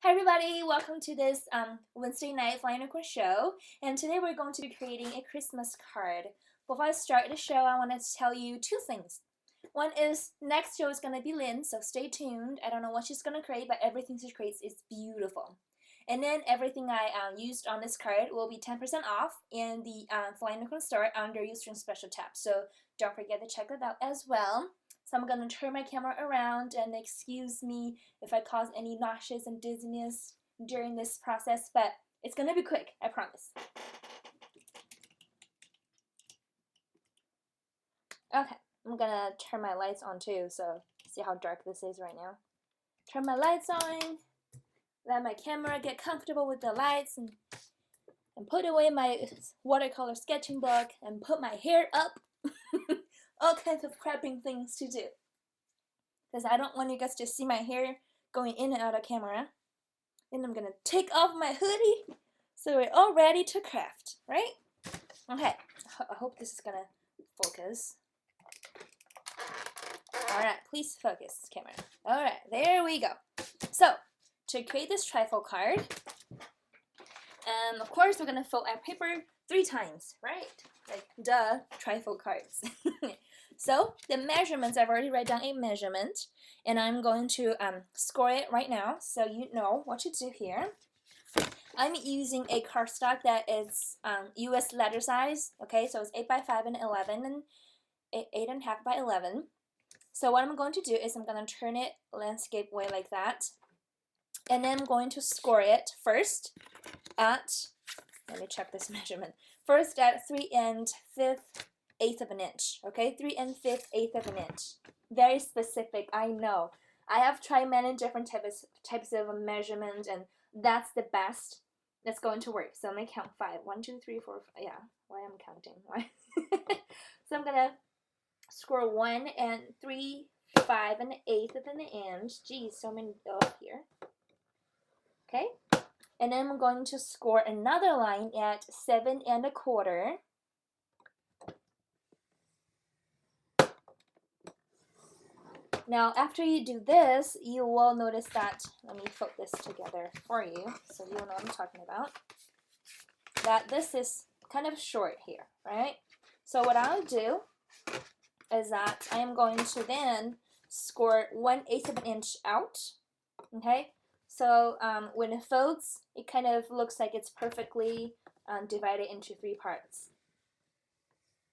Hi everybody, welcome to this Wednesday night Flying Unicorn show, and today we're going to be creating a Christmas card. Before I start the show, I want to tell you two things. One is next show is going to be Lynn, so stay tuned. I don't know what she's going to create, but everything she creates is beautiful. And then everything I used on this card will be 10% off in the Flying Unicorn store under Ustream Special tab, so don't forget to check that out as well. So I'm going to turn my camera around and excuse me if I cause any nauseous and dizziness during this process, but it's going to be quick, I promise. Okay, I'm going to turn my lights on too, so see how dark this is right now. Turn my lights on, let my camera get comfortable with the lights, and put away my watercolor sketching book, and put my hair up. All kinds of crapping things to do. Because I don't want you guys to see my hair going in and out of camera. Then I'm gonna take off my hoodie so we're all ready to craft, right? Okay, I hope this is gonna focus. Alright, please focus, camera. Alright, there we go. So, to create this trifold card, of course we're gonna fold our paper 3 times, right? Like, duh, trifold cards. So, the measurements, I've already written down a measurement, and I'm going to score it right now so you know what to do here. I'm using a cardstock that is US letter size, okay, so it's 8 by 5 and 11 and 8.5 by 11. So what I'm going to do is I'm going to turn it landscape way like that, and then I'm going to score it first at, let me check this measurement, first at 3 5/8 of an inch, okay, 3 5/8 of an inch. Very specific, I know. I have tried many different types of measurements, and that's the best that's going to work. So I'm going to count 5. 1, 2, 3, 4, 5. Yeah, why am I counting? Why? So I'm going to score 1 3, 5 1/8 of an inch. Geez, so many here. Okay, and then I'm going to score another line at 7 1/4. Now, after you do this, you will notice that, let me put this together for you so you'll know what I'm talking about, that this is kind of short here, right? So what I'll do is that I am going to then score 1/8 of an inch out, okay? So when it folds, it kind of looks like it's perfectly divided into 3 parts.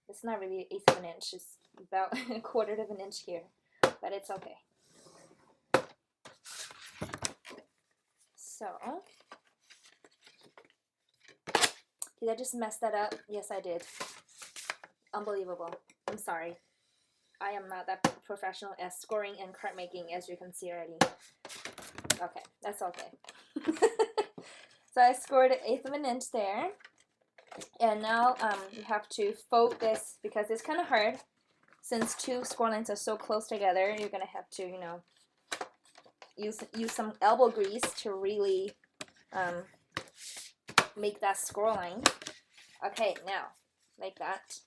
It's not really 1/8 of an inch, it's about 1/4 of an inch here, but it's okay. So, did I just mess that up? Yes, I did. Unbelievable. I'm sorry. I am not that professional at scoring and card making, as you can see already. Okay, that's okay. So I scored 1/8 of an inch there. And now you have to fold this because it's kind of hard. Since 2 score lines are so close together, you're going to have to, you know, use some elbow grease to really make that score line. Okay, now, like that.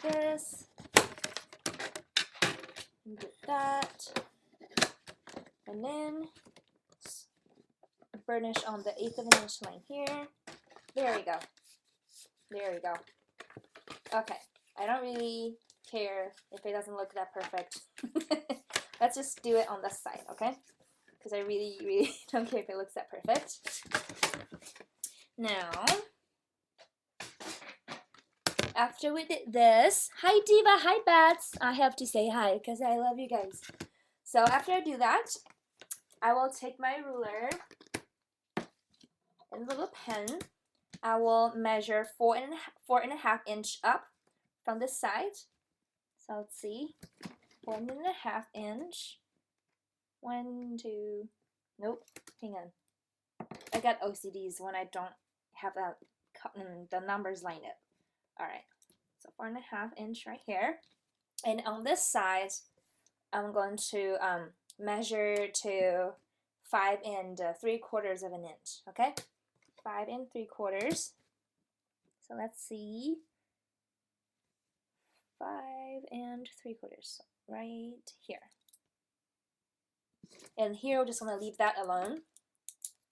This. And do that. And then burnish on the 1/8 of an inch line here. There we go. There we go. Okay, I don't really care if it doesn't look that perfect. Let's just do it on this side, okay? Because I really don't care if it looks that perfect. Now, after we did this, hi Diva, hi Bats. I have to say hi because I love you guys. So after I do that, I will take my ruler and a little pen. I will measure 4.5 inch up from this side. So let's see, 4.5 inch. 1, 2. Nope. Hang on. I got OCDs when I don't have the numbers lined up. All right. So 4.5 inch right here, and on this side, I'm going to measure to 5 3/4 of an inch. Okay. 5 3/4. So let's see. 5 3/4 right here. And here we're just going to leave that alone.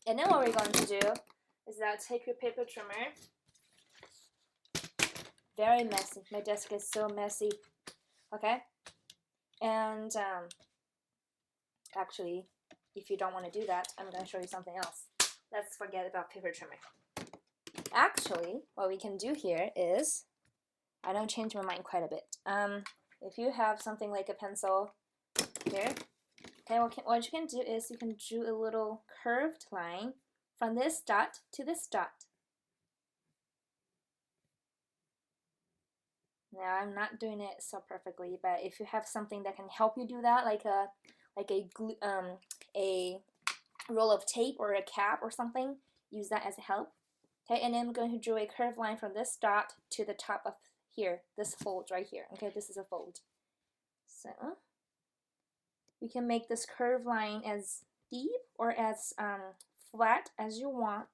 And then what we're going to do is now take your paper trimmer. Very messy. My desk is so messy. Okay? And actually, if you don't want to do that, I'm going to show you something else. Let's forget about paper trimmer. Actually, what we can do here is, I don't change my mind quite a bit. If you have something like a pencil here, okay, what you can do is you can do a little curved line from this dot to this dot. Now I'm not doing it so perfectly, but if you have something that can help you do that, like a roll of tape or a cap or something, use that as a help. Okay, and then I'm going to draw a curved line from this dot to the top of here, this fold right here. Okay, this is a fold. So you can make this curved line as deep or as flat as you want.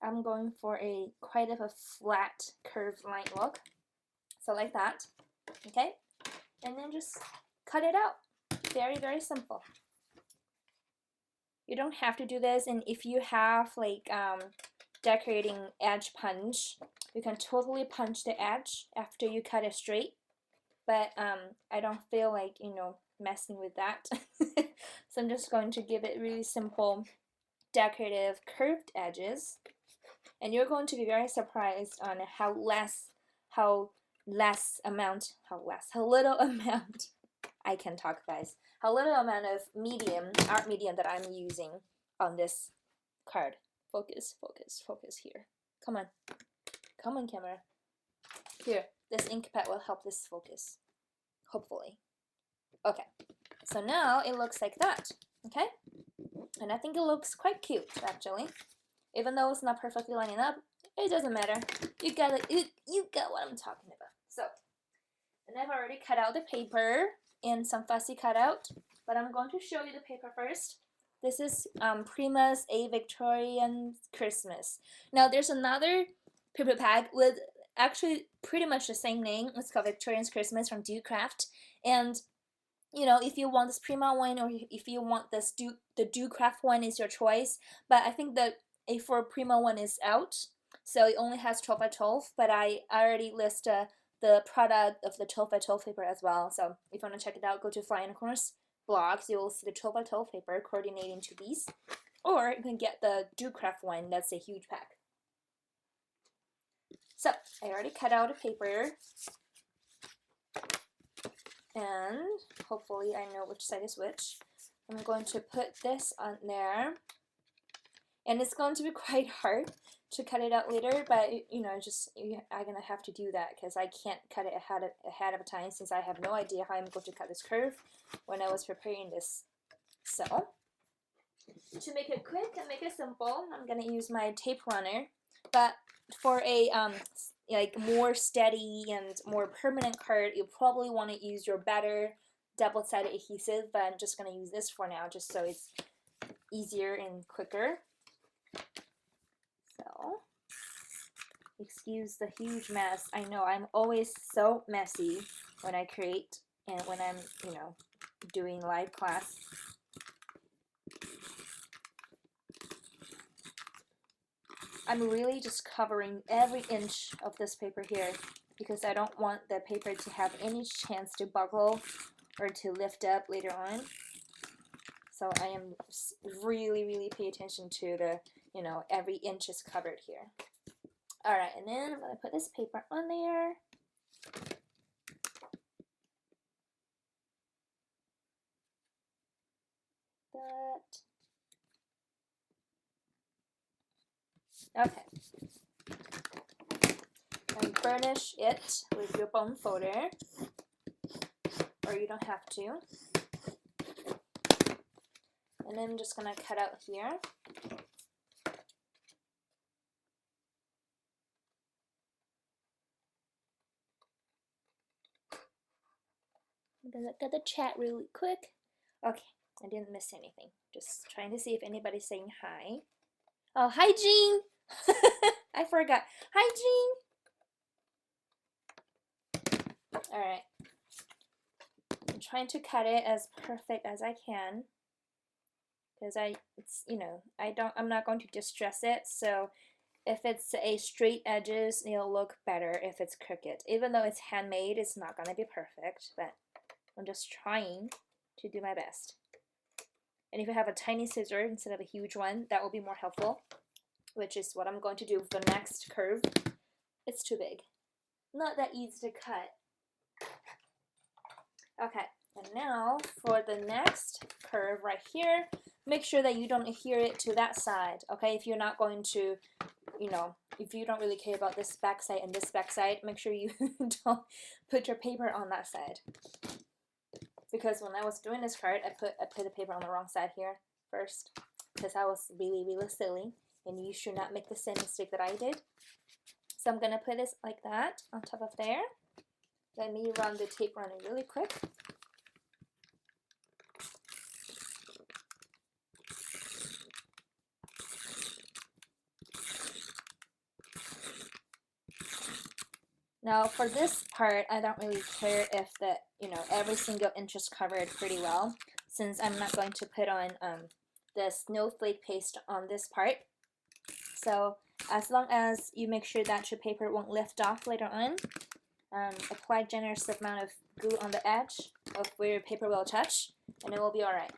I'm going for a quite of a flat curved line look. So like that, okay? And then just cut it out. Very, very simple. You don't have to do this, and if you have like decorating edge punch, you can totally punch the edge after you cut it straight. But I don't feel like, you know, messing with that. So I'm just going to give it really simple decorative curved edges. And you're going to be very surprised on how little amount, I can talk guys, how little amount of art medium that I'm using on this card. Focus, focus, focus here. Come on. Come on, camera. Here, this ink pad will help this focus. Hopefully. Okay, so now it looks like that. Okay? And I think it looks quite cute, actually. Even though it's not perfectly lining up, it doesn't matter. You get it. You get what I'm talking about. So, and I've already cut out the paper and some fussy cutout, but I'm going to show you the paper first. This is Prima's A Victorian Christmas. Now there's another paper pack with actually pretty much the same name. It's called Victorian's Christmas from DoCraft. And you know, if you want this Prima one or if you want this the DoCraft one is your choice. But I think the A4 Prima one is out, so it only has 12 by 12. But I already list the product of the 12 by 12 paper as well. So if you want to check it out, go to Fly Unicorns blogs. You will see the 12 by 12 paper coordinating to these, or you can get the DoCraft one. That's a huge pack. So I already cut out a paper. And hopefully I know which side is which. I'm going to put this on there, and it's going to be quite hard to cut it out later, but you know, I'm gonna have to do that because I can't cut it ahead of time since I have no idea how I'm going to cut this curve when I was preparing this. So to make it quick and make it simple, I'm gonna use my tape runner, but for a like more steady and more permanent card, you probably want to use your better double-sided adhesive, but I'm just going to use this for now just so it's easier and quicker. So, excuse the huge mess. I know I'm always so messy when I create and when I'm, you know, doing live class. I'm really just covering every inch of this paper here because I don't want the paper to have any chance to buckle or to lift up later on. So I am really, really pay attention to the, you know, every inch is covered here. Alright, and then I'm going to put this paper on there. Okay. And burnish it with your bone folder, or you don't have to. And then I'm just going to cut out here. I'm going to look at the chat really quick. Okay, I didn't miss anything. Just trying to see if anybody's saying hi. Oh, hi, Jean! I forgot. Hi, Jean! Alright. I'm trying to cut it as perfect as I can. because I'm not going to distress it. So if it's a straight edges, it'll look better if it's crooked. Even though it's handmade, it's not gonna be perfect, but I'm just trying to do my best. And if you have a tiny scissor instead of a huge one, that will be more helpful, which is what I'm going to do for the next curve. It's too big. Not that easy to cut. Okay, and now for the next curve right here, make sure that you don't adhere it to that side, okay? If you're not going to, if you don't really care about this back side and this back side, make sure you don't put your paper on that side. Because when I was doing this card, I put the paper on the wrong side here first, because I was really silly, and you should not make the same mistake that I did. So I'm gonna put this like that on top of there. Let me run the tape runner really quick. Now for this part, I don't really care if every single inch is covered pretty well, since I'm not going to put on the snowflake paste on this part. So as long as you make sure that your paper won't lift off later on, apply generous amount of glue on the edge of where your paper will touch, and it will be alright.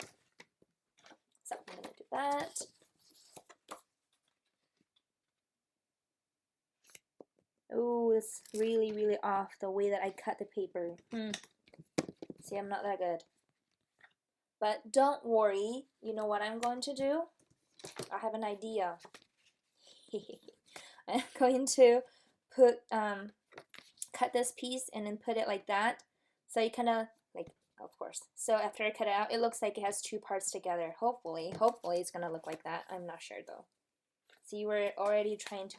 So I'm going to do that. Oh, it's really off the way that I cut the paper. See, I'm not that good. But don't worry, you know what I'm going to do? I have an idea. I'm going to cut this piece and then put it like that. So you kind of, of course. So after I cut it out, it looks like it has two parts together. Hopefully it's going to look like that. I'm not sure though. See, we're already trying to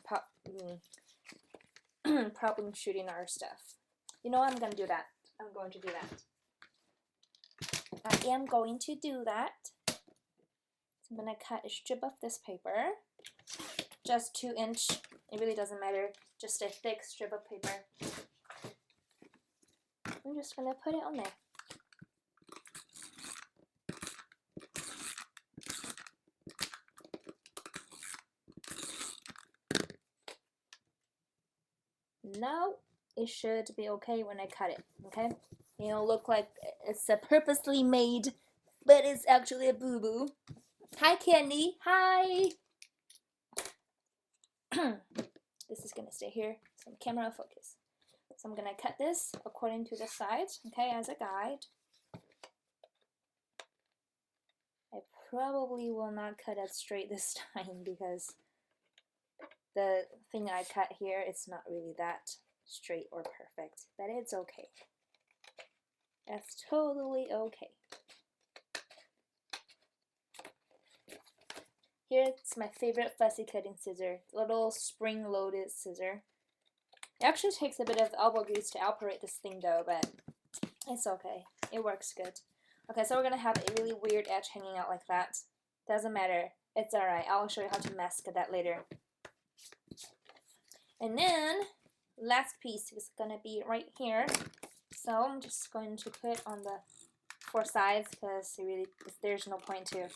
problem shooting our stuff. You know, I'm going to do that. I'm going to do that. I am going to do that. So I'm going to cut a strip of this paper. Just 2 inch. It really doesn't matter. Just a thick strip of paper. I'm just going to put it on there. Now it should be okay when I cut it, okay? It'll look like it's a purposely made, but it's actually a boo-boo. Hi, Candy. Hi. This is gonna stay here. Some camera focus. So I'm gonna cut this according to the sides, okay, as a guide. I probably will not cut it straight this time because the thing I cut here, it's not really that straight or perfect, but it's okay. That's totally okay. Here's my favorite fussy cutting scissor, little spring-loaded scissor. It actually takes a bit of elbow grease to operate this thing though, but it's okay. It works good. Okay, so we're gonna have a really weird edge hanging out like that. Doesn't matter. It's alright. I'll show you how to mask that later. And then, last piece is gonna be right here. So I'm just going to put on the 4 sides because there's no point to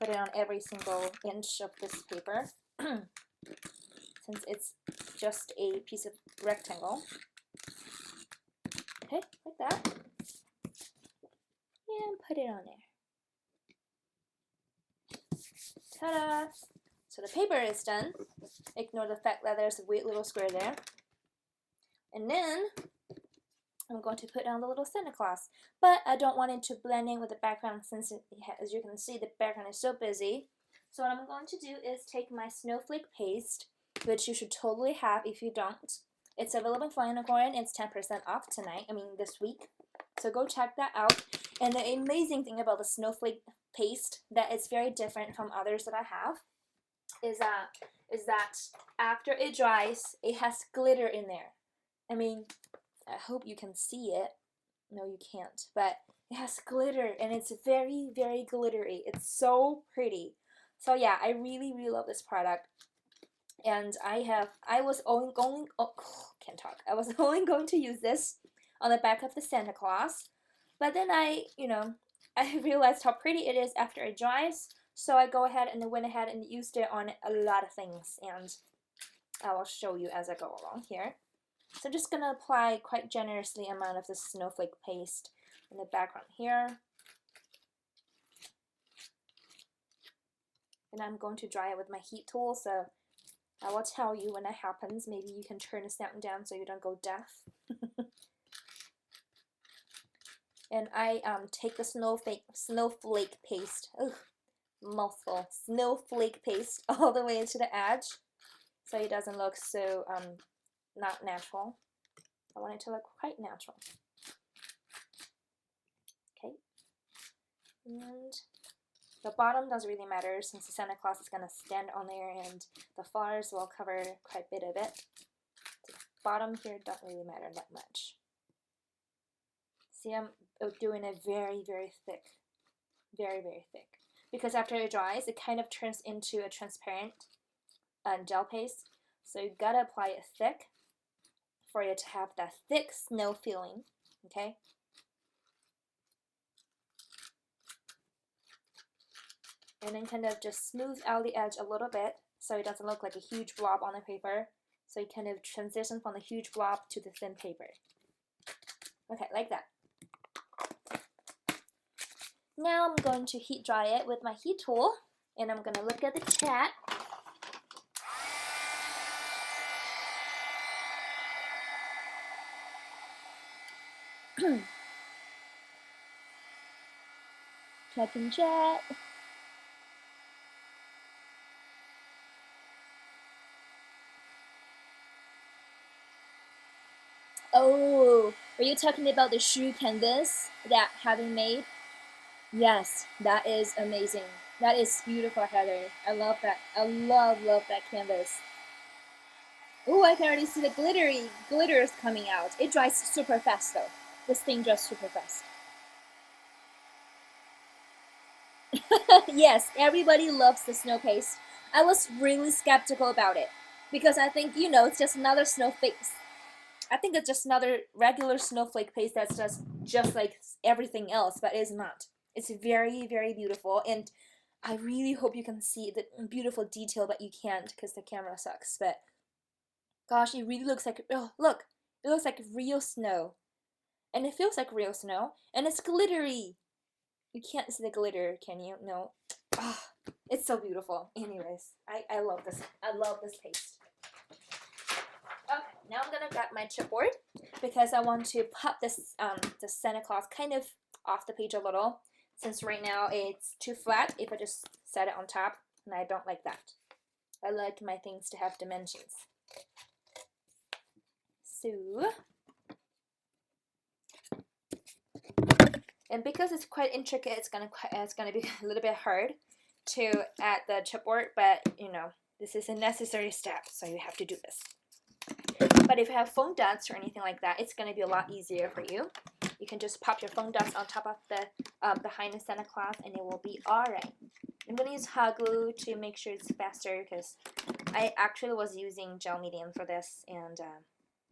put it on every single inch of this paper since it's just a piece of rectangle. Okay, like that. And put it on there. Ta-da! So the paper is done. Ignore the fact that there's a weird little square there. And then I'm going to put down the little Santa Claus. But I don't want it to blend in with the background since, as you can see, the background is so busy. So what I'm going to do is take my snowflake paste, which you should totally have if you don't. It's available for Unicorn. It's 10% off tonight, this week. So go check that out. And the amazing thing about the snowflake paste that is very different from others that I have is that after it dries, it has glitter in there. I hope you can see it. No, you can't. But it has glitter, and it's very glittery. It's so pretty. So yeah, I really love this product. And I was only going to use this on the back of the Santa Claus. But then I realized how pretty it is after it dries. So I go ahead and went ahead and used it on a lot of things, and I will show you as I go along here. So I'm just gonna apply quite generously amount of the snowflake paste in the background here. And I'm going to dry it with my heat tool, so I will tell you when that happens. Maybe you can turn the sound down so you don't go deaf. And I take the snowflake paste, mouthful, snowflake paste all the way to the edge, so it doesn't look so not natural. I want it to look quite natural. Okay, and the bottom doesn't really matter since the Santa Claus is gonna stand on there, and the flowers will cover quite a bit of it. The bottom here don't really matter that much. See, I'm doing it very, very thick, very, very thick, because after it dries, it kind of turns into a transparent gel paste. So you gotta apply it thick for it to have that thick snow feeling. Okay. And then kind of just smooth out the edge a little bit so it doesn't look like a huge blob on the paper. So you kind of transition from the huge blob to the thin paper. Okay, like that. Now I'm going to heat dry it with my heat tool, and I'm gonna look at the chat. Check and chat. Oh, are you talking about the shoe canvas that Heather made? Yes, that is amazing. That is beautiful, Heather. I love that. I love that canvas. Oh, I can already see the glitters coming out. It dries super fast though. This thing dries super fast. Yes, everybody loves the snow paste. I was really skeptical about it because I think, you know, it's just another snowflake. I think it's just another regular snowflake paste that's just like everything else, but it's not. It's very, very beautiful, and I really hope you can see the beautiful detail, but you can't because the camera sucks. But gosh, it really looks like, oh, look, it looks like real snow, and it feels like real snow, and it's glittery. You can't see the glitter, can you? No. Oh, it's so beautiful. Anyways, I love this. I love this paste. Okay, now I'm gonna grab my chipboard because I want to pop this the Santa Claus kind of off the page a little, since right now it's too flat if I just set it on top, and I don't like that. I like my things to have dimensions. So, and because it's quite intricate, it's gonna be a little bit hard to add the chipboard, but you know, this is a necessary step, so you have to do this. But if you have foam dots or anything like that, it's going to be a lot easier for you. You can just pop your foam dots on top of the behind the Santa Claus, and it will be alright. I'm going to use hot glue to make sure it's faster because I actually was using gel medium for this, and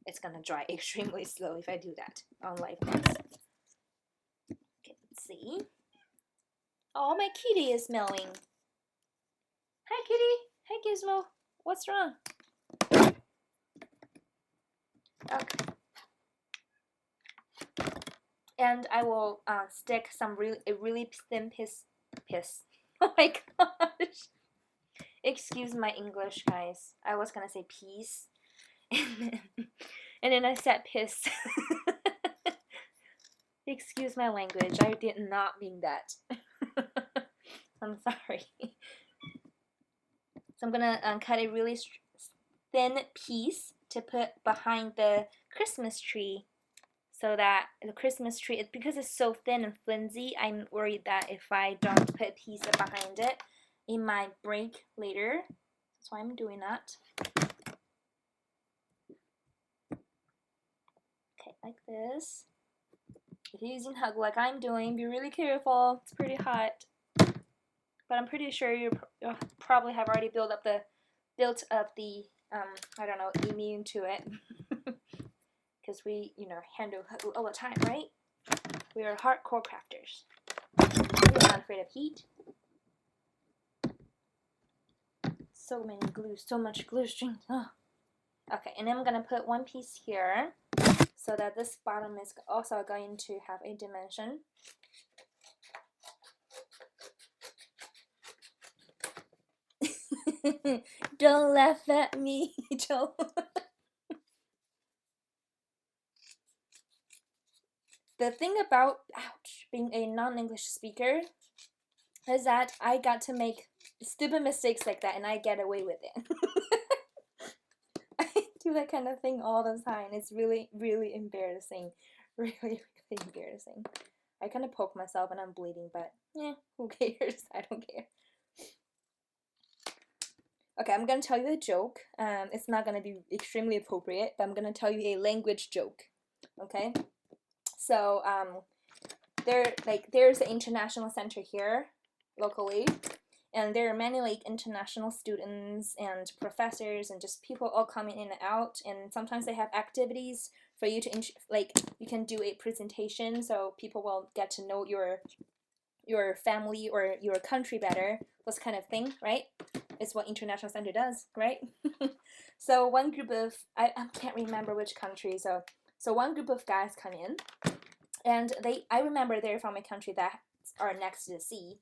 it's going to dry extremely slow if I do that on live class. Okay, let's see. Oh, my kitty is meowing. Hi, kitty. Hi, Gizmo. What's wrong? Okay. And I will stick some really thin piss. Oh my gosh. Excuse my English, guys. I was gonna say peace. And then I said piss. Excuse my language. I did not mean that. I'm sorry. So I'm gonna cut a really thin piece to put behind the Christmas tree, so that the Christmas tree, because it's so thin and flimsy, I'm worried that if I don't put a piece behind it, it might break later. That's why I'm doing that. Okay, like this. If you're using hot glue like I'm doing, be really careful. It's pretty hot. But I'm pretty sure you probably have already built up the I don't know, immune to it. Because we, you know, handle hot glue all the time, right? We are hardcore crafters. We're not afraid of heat. So many glue, so much glue strings. Oh. Okay, and then I'm gonna put one piece here so that this bottom is also going to have a dimension. Don't laugh at me, Joe. The thing about, ouch, being a non-English speaker is that I got to make stupid mistakes like that and I get away with it. I do that kind of thing all the time. It's really, really embarrassing. Really, really embarrassing. I kind of poke myself and I'm bleeding, but yeah, who cares? I don't care. Okay, I'm gonna tell you a joke. It's not gonna be extremely appropriate, but I'm gonna tell you a language joke. Okay, so there's an international center here locally, and there are many like international students and professors and just people all coming in and out, and sometimes they have activities for you to like you can do a presentation so people will get to know your family or your country better, this kind of thing, right? It's what International Center does, right? So one group of, I can't remember which country, so one group of guys come in, and I remember they're from a country that are next to the sea,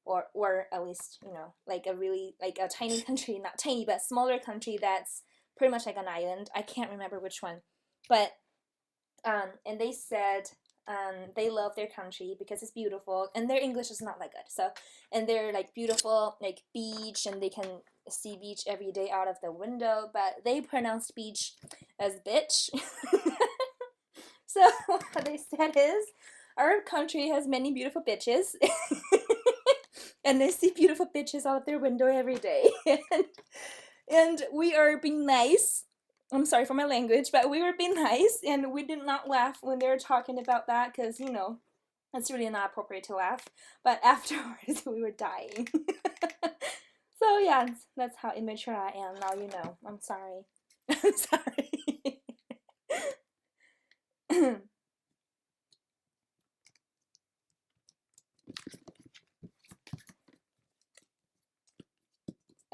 or at least, you know, like a really, like a tiny country, not tiny, but smaller country that's pretty much like an island. I can't remember which one, but, and they said, they love their country because it's beautiful, and their English is not that good. So, and they're like beautiful, like beach, and they can see beach every day out of the window, but they pronounce beach as bitch. So what they said is, our country has many beautiful bitches, and they see beautiful bitches out of their window every day, and we are being nice. I'm sorry for my language, but we were being nice, and we did not laugh when they were talking about that, because, you know, it's really not appropriate to laugh. But afterwards, we were dying. So yeah, that's how immature I am. Now you know. I'm sorry. I'm sorry.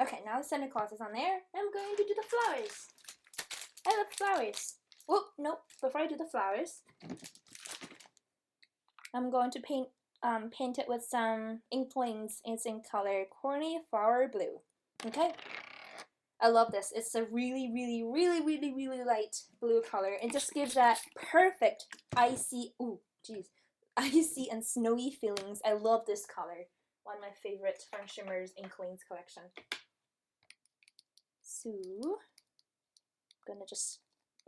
Okay, now Santa Claus is on there. I'm going to do the flowers. I love flowers. Oh, no, before I do the flowers, I'm going to paint it with some Inklings. It's in color Corny Flower Blue. Okay? I love this. It's a really, really, really, really, really light blue color. It just gives that perfect icy, ooh, jeez, icy and snowy feelings. I love this color. One of my favorite from Shimmer's Inklings collection. So, I'm gonna just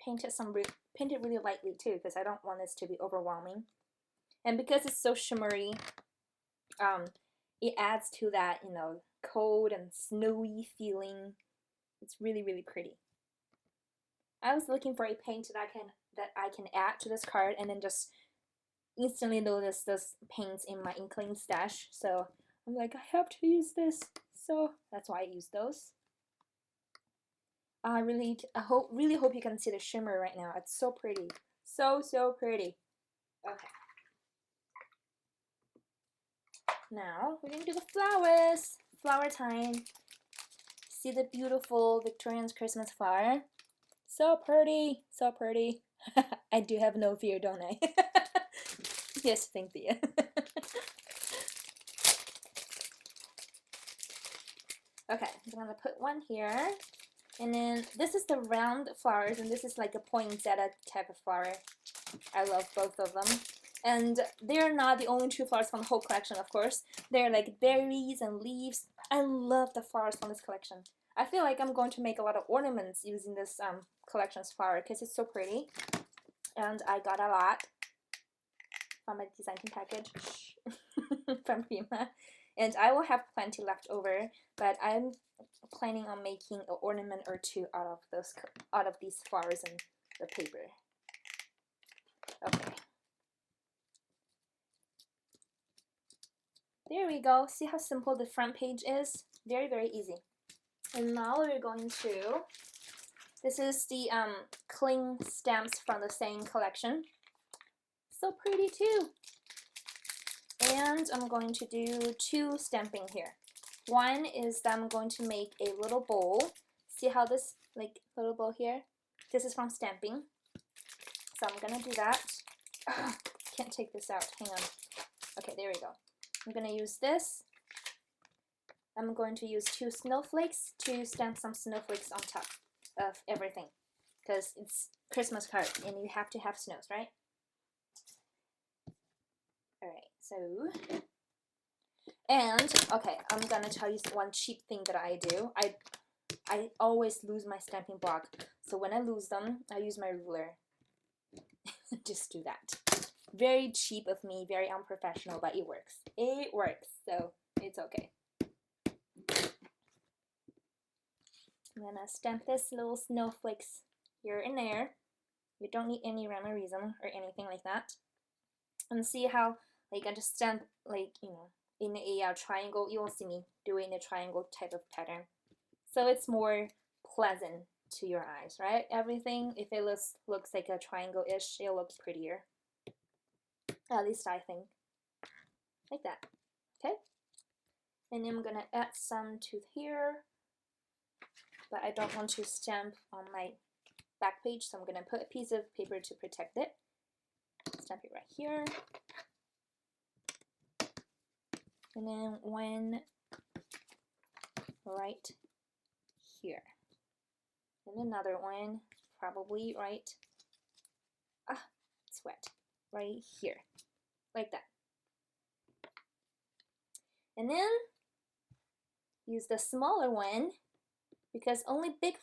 paint it really lightly too, because I don't want this to be overwhelming. And because it's so shimmery, it adds to that, you know, cold and snowy feeling. It's really, really pretty. I was looking for a paint that I can add to this card, and then just instantly notice this paints in my Inkling stash. So I'm like, I have to use this. So that's why I use those. I really hope you can see the shimmer right now. It's so pretty. So pretty. Okay. Now we're gonna do the flowers. Flower time. See the beautiful Victorian Christmas flower? So pretty, so pretty. I do have no fear, don't I? Yes, thank you. Okay, I'm gonna put one here. And then this is the round flowers, and this is like a poinsettia type of flower. I love both of them. And they're not the only two flowers from the whole collection, of course. They're like berries and leaves. I love the flowers from this collection. I feel like I'm going to make a lot of ornaments using this collection's flower because it's so pretty. And I got a lot from my design team package from Prima. And I will have plenty left over, but I'm planning on making an ornament or two out of these flowers and the paper. Okay. There we go. See how simple the front page is? Very, very easy. And now we're going to, this is the Kling stamps from the same collection. So pretty too. And I'm going to do two stamping here. One is that I'm going to make a little bowl. See how this like little bowl here? This is from stamping. So I'm gonna do that. Can't take this out. Hang on. Okay, there we go. I'm gonna use this. I'm going to use 2 snowflakes to stamp some snowflakes on top of everything, because it's Christmas card and you have to have snows, right? Alright, so, and okay, I'm gonna tell you one cheap thing that I do. I always lose my stamping block, so when I lose them, I use my ruler. Just do that. Very cheap of me, very unprofessional, but it works. It works, so it's okay. I'm gonna stamp this little snowflakes here and there. You don't need any rhyme or reason or anything like that. And see how, like, I just stamp, like, you know, in a triangle. You will see me doing a triangle type of pattern. So it's more pleasant to your eyes, right? Everything, if it looks like a triangle-ish, it'll look prettier. At least I think. Like that. Okay? And then I'm gonna add some to here. But I don't want to stamp on my back page, so I'm gonna put a piece of paper to protect it. Stamp it right here. And then one right here. And another one probably right, it's wet, right here, like that. And then use the smaller one, because only big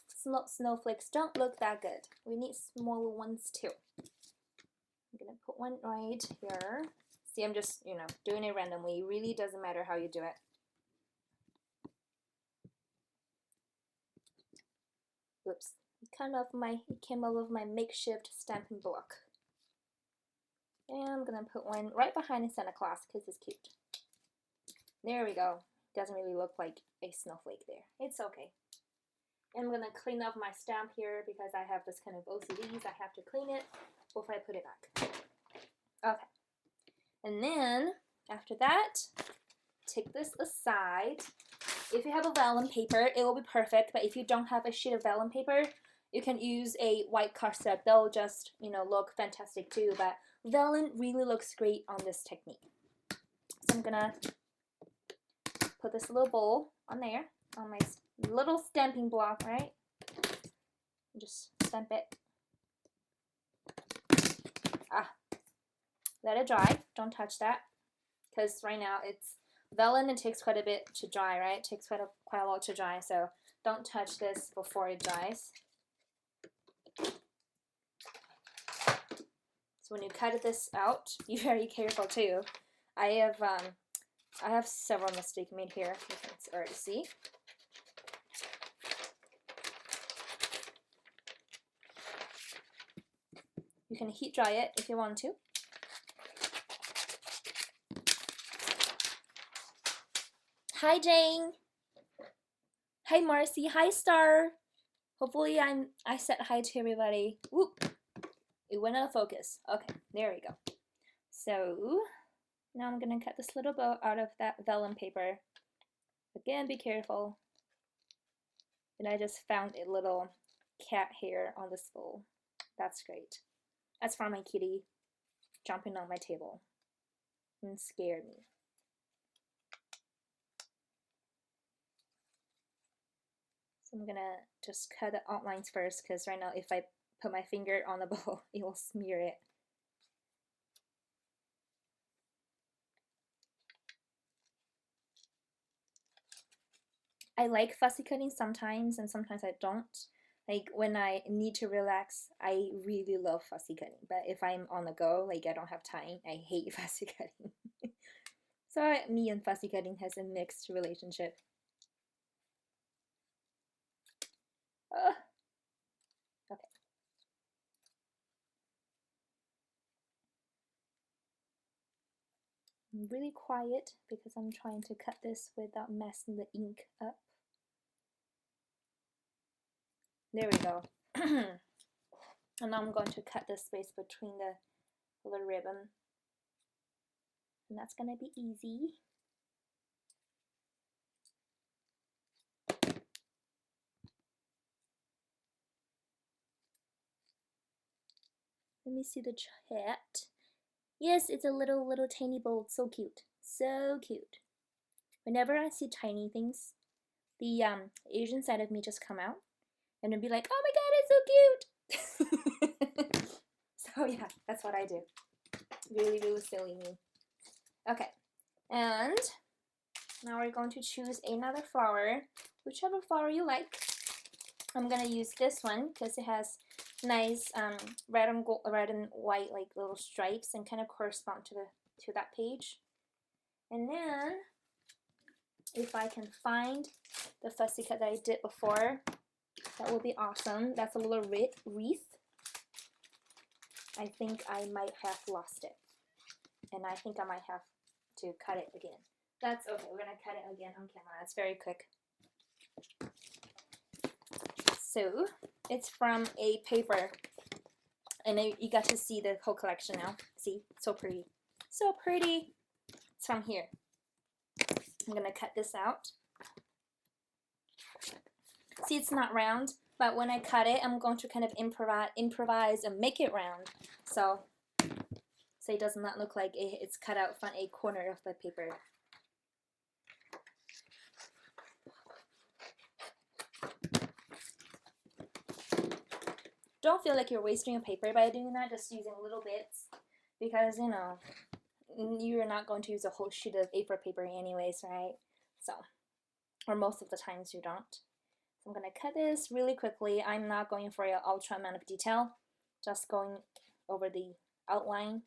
snowflakes don't look that good. We need smaller ones too. I'm gonna put one right here. See, I'm just, you know, doing it randomly. It really doesn't matter how you do it. Oops, it came off my makeshift stamping block. And I'm gonna put one right behind Santa Claus because it's cute. There we go. Doesn't really look like a snowflake there. It's okay. And I'm gonna clean up my stamp here because I have this kind of OCDs. I have to clean it before I put it back. Okay. And then after that, take this aside. If you have a vellum paper, it will be perfect. But if you don't have a sheet of vellum paper, you can use a white cardstock. They'll just, you know, look fantastic too. But vellum really looks great on this technique. So I'm gonna put this little bowl on there, on my little stamping block, right? Just stamp it. Let it dry. Don't touch that, because right now it's vellum. It takes quite a bit to dry, right? It takes quite a lot to dry, so don't touch this before it dries. So when you cut this out, be very careful too. I have several mistakes made here. You can already see. You can heat dry it if you want to. Hi Jane. Hi Marcy. Hi Star. Hopefully I said hi to everybody. Whoop. It went out of focus. Okay, there we go. So now I'm gonna cut this little bow out of that vellum paper. Again, be careful. And I just found a little cat hair on the spool. That's great. That's from my kitty jumping on my table and scared me. So I'm gonna just cut the outlines first, because right now if I put my finger on the bowl, it will smear it. I like fussy cutting sometimes, and sometimes I don't. Like when I need to relax, I really love fussy cutting. But if I'm on the go, like I don't have time, I hate fussy cutting. So me and fussy cutting has a mixed relationship. Okay. I'm really quiet because I'm trying to cut this without messing the ink up. There we go. And now I'm going to cut the space between the little ribbon. And that's gonna be easy. Let me see the chat. Yes, it's a little tiny bowl. So cute. So cute. Whenever I see tiny things, the Asian side of me just come out and it'd be like, oh my god, it's so cute. So yeah, that's what I do. Really, really silly me. Okay, and now we're going to choose another flower, whichever flower you like. I'm gonna use this one because it has nice red and white like little stripes and kind of correspond to that page. And then if I can find the fussy cut that I did before, that will be awesome. That's a little wreath. I think I might have lost it, and I think I might have to cut it again. That's okay, we're gonna cut it again on camera. It's very quick. So it's from a paper, and you got to see the whole collection now. See, so pretty, so pretty. It's from here. I'm gonna cut this out. See, it's not round, but when I cut it, I'm going to kind of improvise and make it round. So it does not look like it's cut out from a corner of the paper. Don't feel like you're wasting your paper by doing that, just using little bits, because you know you're not going to use a whole sheet of A4 paper anyways, right? So, or most of the times you don't. So I'm gonna cut this really quickly. I'm not going for an ultra amount of detail, just going over the outline.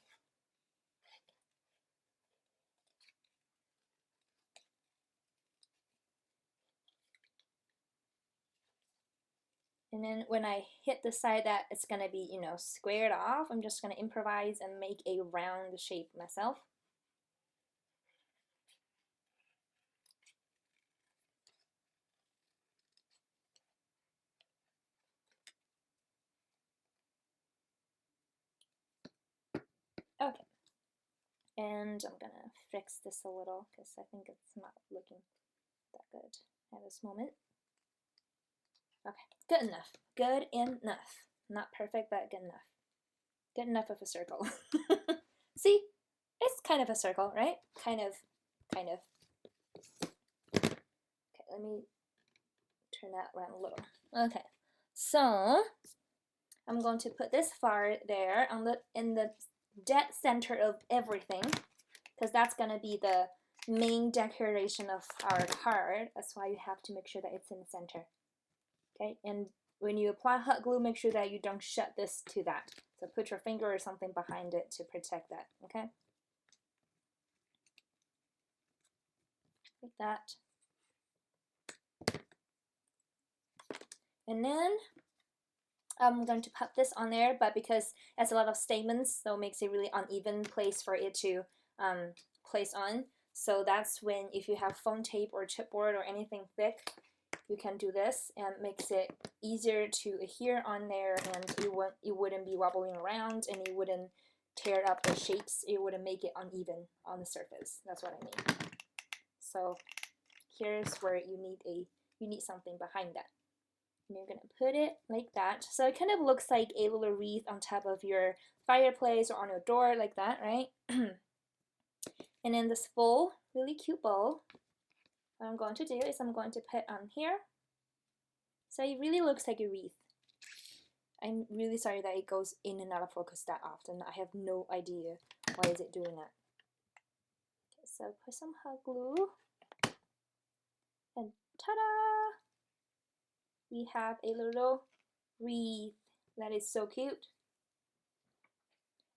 And then when I hit the side that it's gonna be, you know, squared off, I'm just gonna improvise and make a round shape myself. Okay. And I'm gonna fix this a little because I think it's not looking that good at this moment. Okay, good enough. Good enough. Not perfect, but good enough. Good enough of a circle. See? It's kind of a circle, right? Kind of. Okay, let me turn that around a little. Okay, so I'm going to put this flower there in the dead center of everything, because that's going to be the main decoration of our card. That's why you have to make sure that it's in the center. Okay, and when you apply hot glue, make sure that you don't shut this to that. So put your finger or something behind it to protect that, okay? Like that. And then I'm going to put this on there, but because it has a lot of stamens, so it makes a really uneven place for it to place on. So that's when, if you have foam tape or chipboard or anything thick, you can do this, and makes it easier to adhere on there, and it wouldn't be wobbling around, and it wouldn't tear up the shapes. It wouldn't make it uneven on the surface. That's what I mean. So here's where you need something behind that. And you're gonna put it like that. So it kind of looks like a little wreath on top of your fireplace or on your door, like that, right? And then this bowl, really cute bowl, what I'm going to do is I'm going to put on here. So it really looks like a wreath. I'm really sorry that it goes in and out of focus that often. I have no idea why is it doing that. Okay, so put some hot glue, and ta-da! We have a little wreath that is so cute.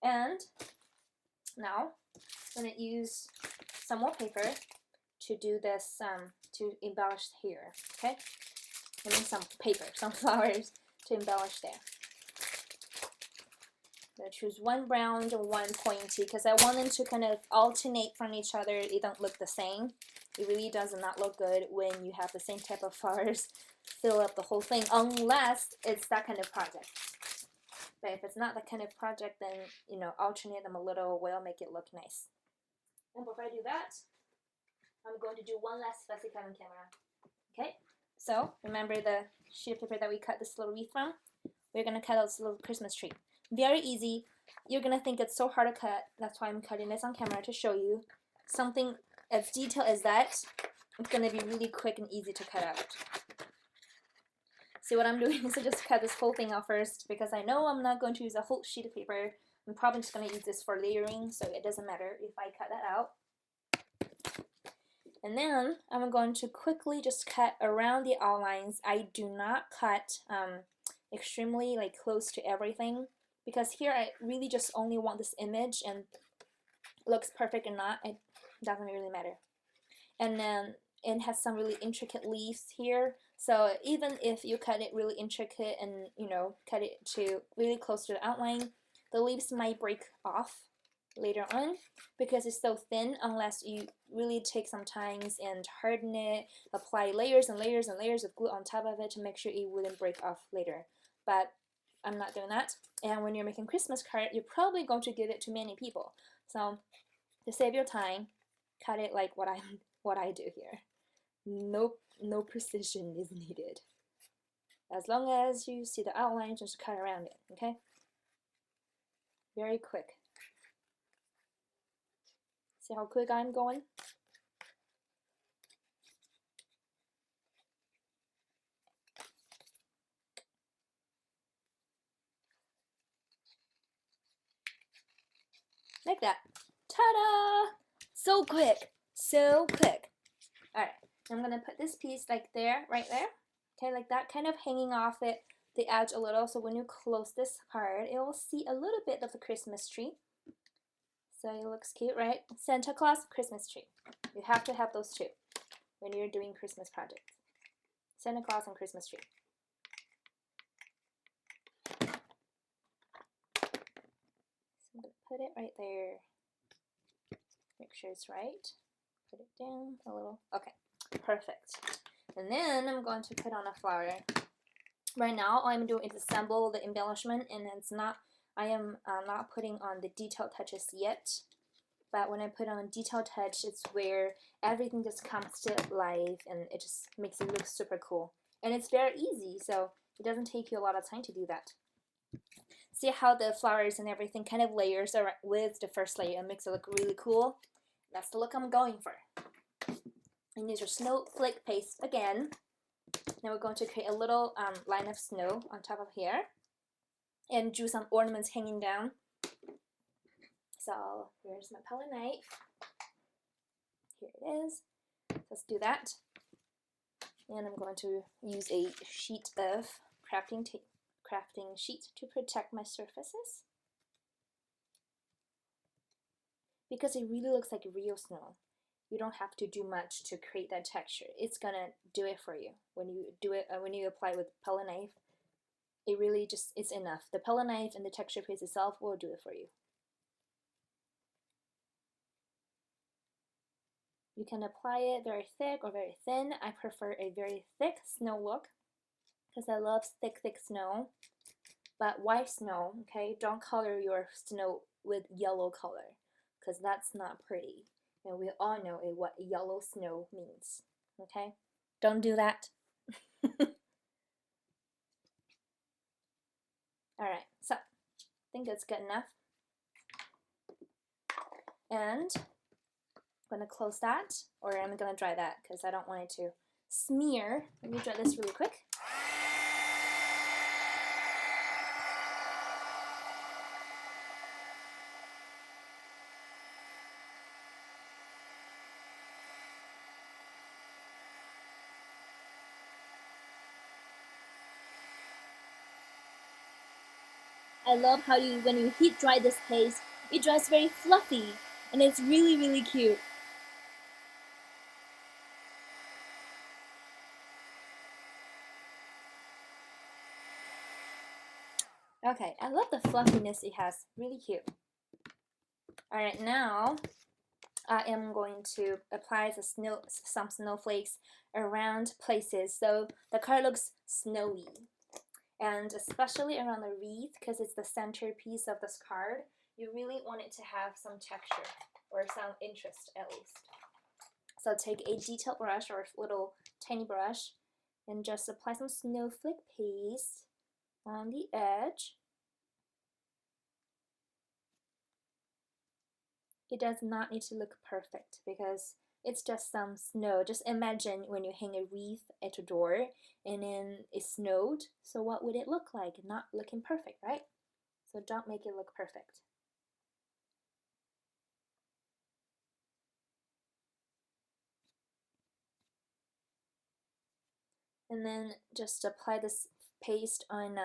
And now I'm going to use some more paper to do this, to embellish here, okay? I mean some paper, some flowers to embellish there. I'm going to choose one brown and one pointy because I want them to kind of alternate from each other. They don't look the same. It really does not look good when you have the same type of flowers fill up the whole thing, unless it's that kind of project. But if it's not that kind of project, then, you know, alternate them a little will make it look nice. And before I do that, I'm going to do one last fussy cut on camera. Okay, so remember the sheet of paper that we cut this little wreath from? We're going to cut out this little Christmas tree. Very easy. You're gonna think it's so hard to cut. That's why I'm cutting this on camera to show you. Something as detailed as that, it's gonna be really quick and easy to cut out. See what I'm doing is I just cut this whole thing out first because I know I'm not going to use a whole sheet of paper. I'm probably just going to use this for layering, so it doesn't matter if I cut that out. And then I'm going to quickly just cut around the outlines. I do not cut extremely like close to everything because here I really just only want this image, and looks perfect or not, it doesn't really matter. And then it has some really intricate leaves here, so even if you cut it really intricate and cut it to really close to the outline, the leaves might break off later on because it's so thin, unless you really take some time and harden it, apply layers and layers and layers of glue on top of it to make sure it wouldn't break off later. But I'm not doing that. And when you're making Christmas card, you're probably going to give it to many people, so to save your time, cut it like what I do here. No precision is needed. As long as you see the outline, just cut around it, okay? Very quick. See how quick I'm going? Like that. Ta-da! So quick. So quick. Alright, I'm gonna put this piece like there, right there. Okay, like that, kind of hanging off it, the edge a little, so when you close this card, it will see a little bit of the Christmas tree. So it looks cute, right? Santa Claus, Christmas tree. You have to have those two when you're doing Christmas projects. Santa Claus and Christmas tree. So I'm going to put it right there. Make sure it's right. Put it down a little. Okay, perfect. And then I'm going to put on a flower. Right now, all I'm doing is assemble the embellishment, and it's not, I am not putting on the detailed touches yet. But when I put on detailed touch, it's where everything just comes to life and it just makes it look super cool. And it's very easy, so it doesn't take you a lot of time to do that. See how the flowers and everything kind of layers with the first layer and makes it look really cool? That's the look I'm going for. And use your snowflake paste again. Now we're going to create a little line of snow on top of here and do some ornaments hanging down. So here's my palette knife. Here it is. Let's do that. And I'm going to use a sheet of crafting sheet to protect my surfaces, because it really looks like real snow. You don't have to do much to create that texture. It's gonna do it for you when you do it. When you apply with palette knife, it really just is enough. The palette knife and the texture paste itself will do it for you. You can apply it very thick or very thin. I prefer a very thick snow look because I love thick snow. But white snow, okay? Don't color your snow with yellow color because that's not pretty. And we all know what yellow snow means, okay? Don't do that. Alright, so I think that's good enough. And I'm going to close that, or I'm going to dry that because I don't want it to smear. Let me dry this really quick. I love how when you heat dry this paste, it dries very fluffy, and it's really cute. Okay, I love the fluffiness it has, really cute. Alright, now I am going to apply some snowflakes around places so the card looks snowy. And especially around the wreath, because it's the centerpiece of this card, you really want it to have some texture or some interest at least. So take a detailed brush or a little tiny brush and just apply some snowflake paste on the edge. it does not need to look perfect because it's just some snow. Just imagine when you hang a wreath at your door and then it snowed. So what would it look like? Not looking perfect, right? So don't make it look perfect. And then just apply this paste on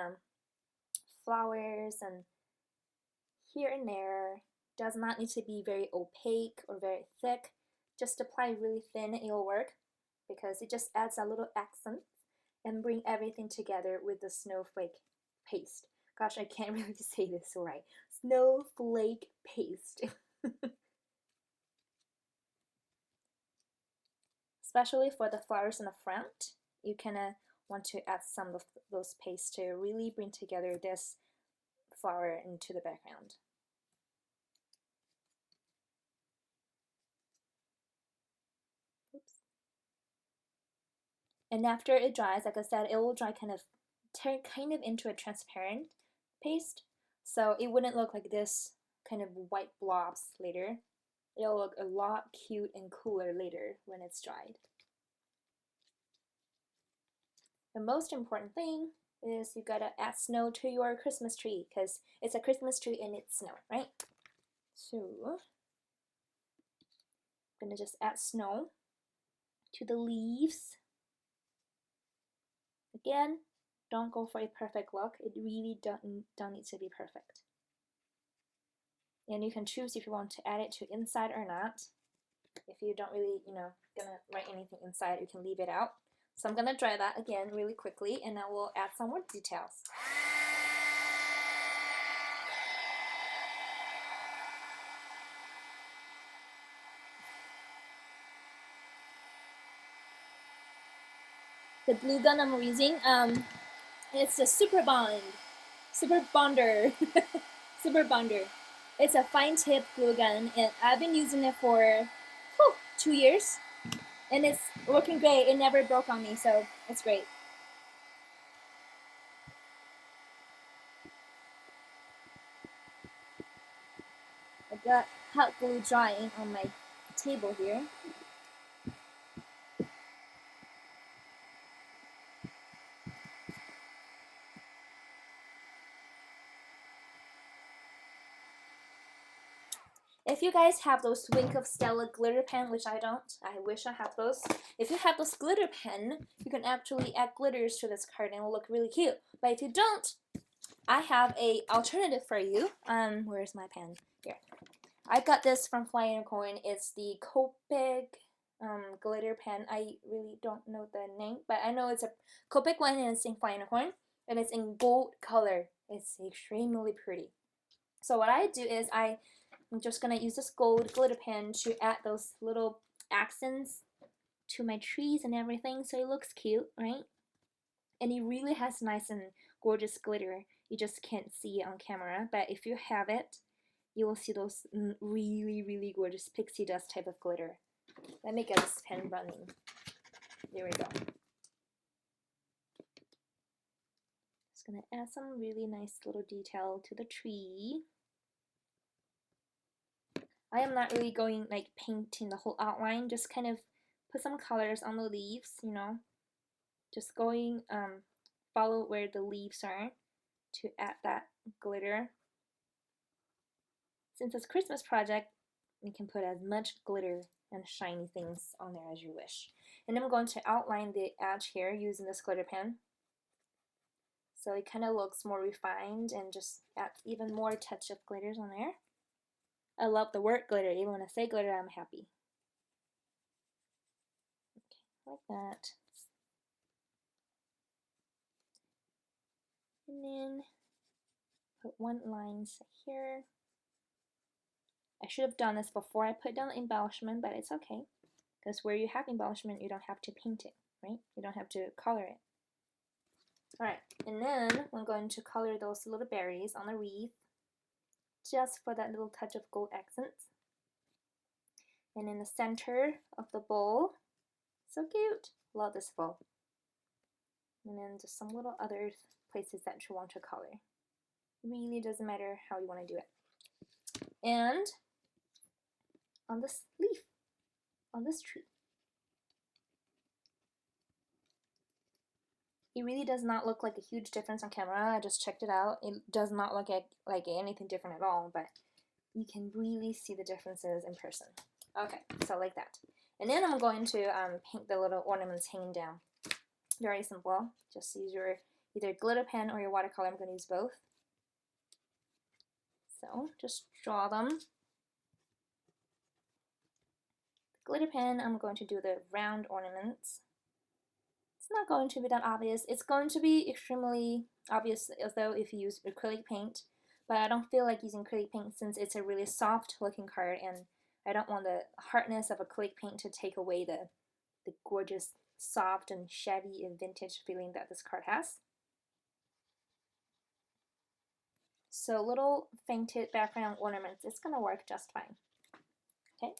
flowers and here and there. Does not need to be very opaque or very thick. Just apply really thin, it'll work because it just adds a little accent and bring everything together with the snowflake paste. Gosh, I can't really say this right. Snowflake paste. Especially for the flowers in the front, you kind of want to add some of those paste to really bring together this flower into the background. Oops. And after it dries, like I said, it will dry turn into a transparent paste, so it wouldn't look like this kind of white blobs later. It'll look a lot cute and cooler later when it's dried. The most important thing is you gotta add snow to your Christmas tree because it's a Christmas tree and it's snow, right? So I'm gonna just add snow to the leaves. Again, don't go for a perfect look. It really don't need to be perfect. And you can choose if you want to add it to inside or not. If you don't really, gonna write anything inside, you can leave it out. So I'm gonna dry that again really quickly and I will add some more details. The glue gun I'm using, it's a Super Bonder, Super Bonder. It's a fine tip glue gun and I've been using it for 2 years and it's working great. It never broke on me, so it's great. I got hot glue drying on my table here. If you guys have those Wink of Stella glitter pen, which I don't, I wish I had those. If you have those glitter pen, you can actually add glitters to this card and it will look really cute. But if you don't, I have a alternative for you. Where's my pen? Here. I got this from Flying Unicorn. It's the Copic glitter pen. I really don't know the name, but I know it's a Copic one and it's in Flying Unicorn. And it's in gold color. It's extremely pretty. So what I do is I'm just gonna use this gold glitter pen to add those little accents to my trees and everything so it looks cute, right? And it really has nice and gorgeous glitter. You just can't see it on camera, but if you have it, you will see those really gorgeous pixie dust type of glitter. Let me get this pen running. There we go. Just gonna add some really nice little detail to the tree. I am not really going like painting the whole outline, just kind of put some colors on the leaves, just going follow where the leaves are to add that glitter. Since it's a Christmas project, you can put as much glitter and shiny things on there as you wish. And I'm going to outline the edge here using this glitter pen. So it kind of looks more refined and just add even more touch of glitters on there. I love the word glitter. Even when I say glitter, I'm happy. Okay, like that. And then put one line here. I should have done this before I put down the embellishment, but it's okay. Because where you have embellishment, you don't have to paint it, right? You don't have to color it. Alright, and then I'm going to color those little berries on the wreath, just for that little touch of gold accents. And in the center of the bowl, so cute, love this bowl. And then just some little other places that you want to color. Really doesn't matter how you want to do it. And on this leaf, on this tree. It really does not look like a huge difference on camera. I just checked it out. It does not look like anything different at all, but you can really see the differences in person. Okay, so like that. And then I'm going to paint the little ornaments hanging down. Very simple. Just use your either glitter pen or your watercolor. I'm going to use both. So just draw them. Glitter pen, I'm going to do the round ornaments. It's not going to be that obvious. It's going to be extremely obvious as though if you use acrylic paint, but I don't feel like using acrylic paint since it's a really soft looking card and I don't want the hardness of acrylic paint to take away the gorgeous, soft and shabby and vintage feeling that this card has. So little fainted background ornaments, it's gonna work just fine. Okay,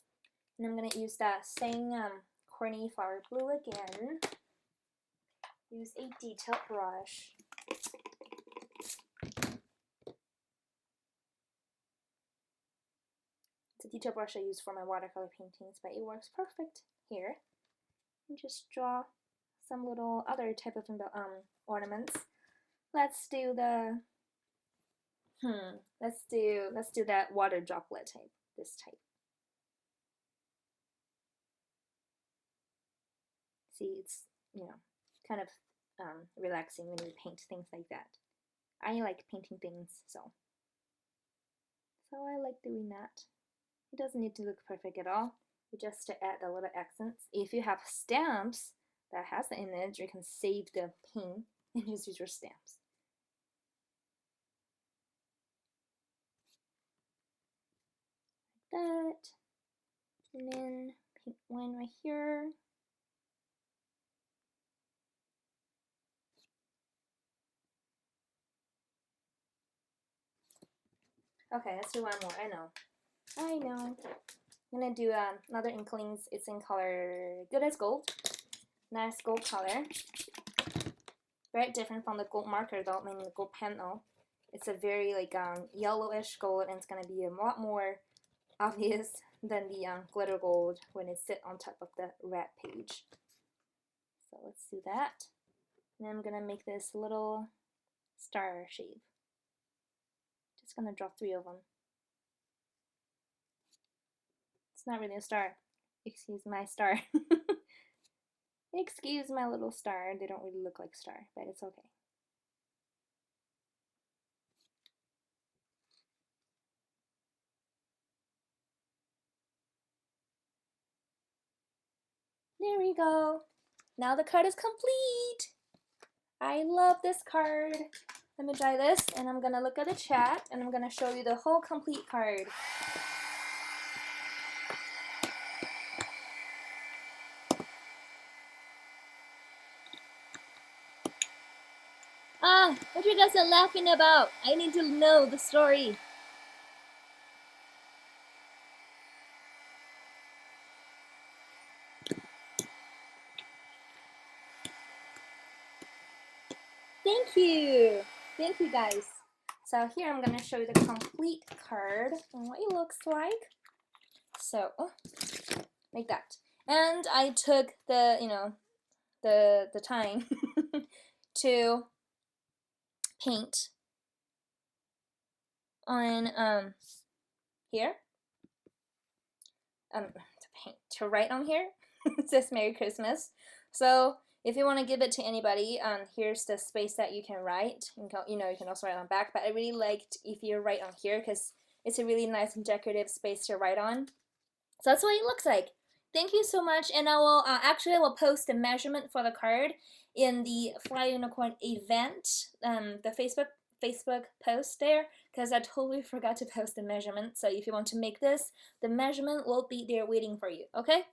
and I'm gonna use that same corny flower blue again. Use a detail brush. It's a detail brush I use for my watercolor paintings, but it works perfect here. And just draw some little other type of ornaments. Let's do the let's do that water droplet type. This type. See, it's kind of relaxing when you paint things like that. I like painting things, so I like doing that. It doesn't need to look perfect at all. Just to add a little accents. If you have stamps that has the image, you can save the paint and just use your stamps. Like that. And then paint one right here. Okay, let's do one more. I know. I'm gonna do another Inklings. It's in color Good as Gold. Nice gold color. Very different from the gold marker though, meaning the gold pen though. It's a very like yellowish gold, and it's gonna be a lot more obvious than the glitter gold when it sits on top of the red page. So let's do that. And I'm gonna make this little star shape. Just gonna draw 3 of them. It's not really a star. Excuse my star. Excuse my little star. They don't really look like a star, but it's okay. There we go. Now the card is complete. I love this card. Let me try this, and I'm gonna look at the chat, and I'm gonna show you the whole complete card. Ah, what are you guys laughing about? I need to know the story. Thank you. Thank you guys. So here I'm going to show you the complete card and what it looks like. So, like that. And I took the, the time to paint on here. To write on here. It says Merry Christmas. So if you want to give it to anybody, here's the space that you can write. You can also write on back, but I really liked if you write on here because it's a really nice and decorative space to write on. So that's what it looks like. Thank you so much, and I will I will post the measurement for the card in the Fly Unicorn event, the Facebook post there, because I totally forgot to post the measurement. So if you want to make this, the measurement will be there waiting for you. Okay?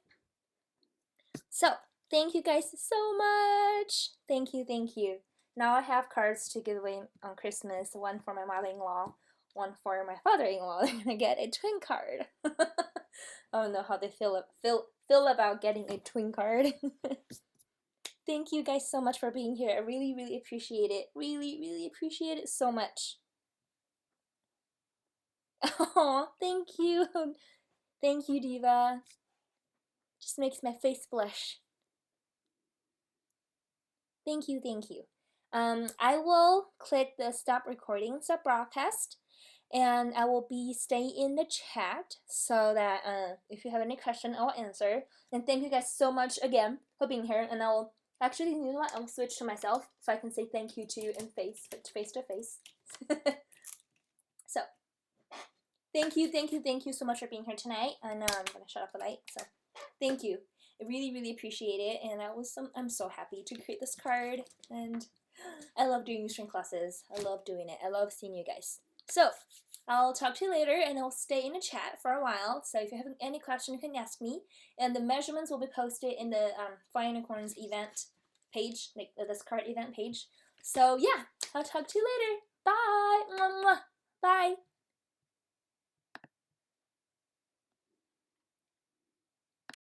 So thank you guys so much. Thank you, thank you. Now I have cards to give away on Christmas. One for my mother-in-law, one for my father-in-law. They're gonna get a twin card. I don't know how they feel about getting a twin card. Thank you guys so much for being here. I really, really appreciate it. Really, really appreciate it so much. Oh, thank you. Thank you, Diva. Just makes my face blush. Thank you, thank you. I will click the stop recording, stop broadcast, and I will be staying in the chat so that if you have any question, I'll answer. And thank you guys so much again for being here. And I will actually, you know what? I'll switch to myself so I can say thank you to you in face to face. So thank you so much for being here tonight. And now I'm gonna shut off the light. So thank you. I really appreciate it, and I'm so happy to create this card, and I love doing string classes. I love doing it. I love seeing you guys. So I'll talk to you later, and I'll stay in the chat for a while. So if you have any question, you can ask me, and the measurements will be posted in the Flying Unicorns event page, like this card event page. So yeah, I'll talk to you later. Bye.